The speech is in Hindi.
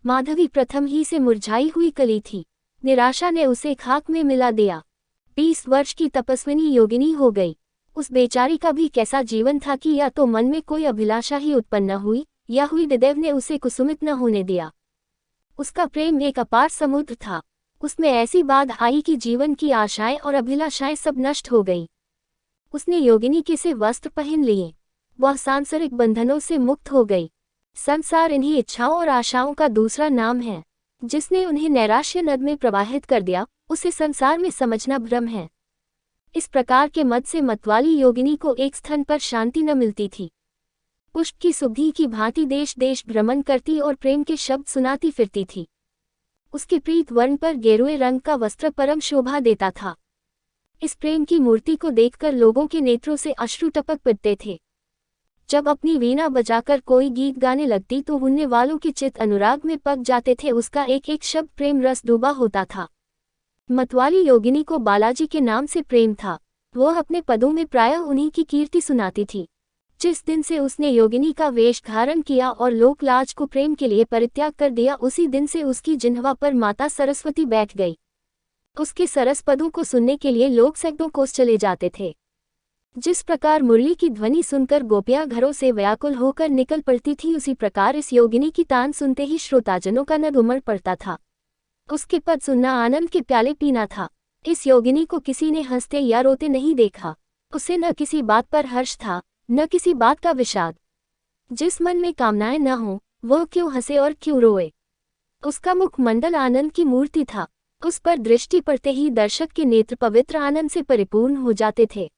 माधवी प्रथम ही से मुरझाई हुई कली थी। निराशा ने उसे खाक में मिला दिया। 20 वर्ष की तपस्विनी योगिनी हो गई। उस बेचारी का भी कैसा जीवन था कि या तो मन में कोई अभिलाषा ही उत्पन्न न हुई, या हुई विदेव ने उसे कुसुमित न होने दिया। उसका प्रेम एक अपार समुद्र था। उसमें ऐसी बात आई कि जीवन की आशाएं और अभिलाषाएं सब नष्ट हो गई। उसने योगिनी के से वस्त्र पहन लिए। वह सांसारिक बंधनों से मुक्त हो गई। संसार इन्हीं इच्छाओं और आशाओं का दूसरा नाम है। जिसने उन्हें नैराश्य नद में प्रवाहित कर दिया, उसे संसार में समझना भ्रम है। इस प्रकार के मत से मतवाली योगिनी को एक स्थान पर शांति न मिलती थी। पुष्प की सुगंधी की भांति देश देश भ्रमण करती और प्रेम के शब्द सुनाती फिरती थी। उसके प्रीत वर्ण पर गेरुए रंग का वस्त्र परम शोभा देता था। इस प्रेम की मूर्ति को देखकर लोगों के नेत्रों से अश्रु टपक पड़ते थे। जब अपनी वीणा बजाकर कोई गीत गाने लगती तो सुनने वालों के चित्त अनुराग में पक जाते थे। उसका एक एक शब्द प्रेम रस डूबा होता था। मतवाली योगिनी को बालाजी के नाम से प्रेम था। वह अपने पदों में प्रायः उन्हीं की कीर्ति सुनाती थी। जिस दिन से उसने योगिनी का वेश धारण किया और लोकलाज को प्रेम के लिए परित्याग कर दिया, उसी दिन से उसकी जिह्वा पर माता सरस्वती बैठ गई। उसके सरस पदों को सुनने के लिए लोग सैकड़ों कोस चले जाते थे। जिस प्रकार मुरली की ध्वनि सुनकर गोपियां घरों से व्याकुल होकर निकल पड़ती थी, उसी प्रकार इस योगिनी की तान सुनते ही श्रोताजनों का नद उमड़ पड़ता था। उसके पद सुनना आनंद के प्याले पीना था। इस योगिनी को किसी ने हंसते या रोते नहीं देखा। उसे न किसी बात पर हर्ष था, न किसी बात का विषाद। जिस मन में कामनाएं न हो, वह क्यों हंसे और क्यों रोए। उसका मुखमंडल आनंद की मूर्ति था। उस पर दृष्टि पड़ते ही दर्शक के नेत्र पवित्र आनंद से परिपूर्ण हो जाते थे।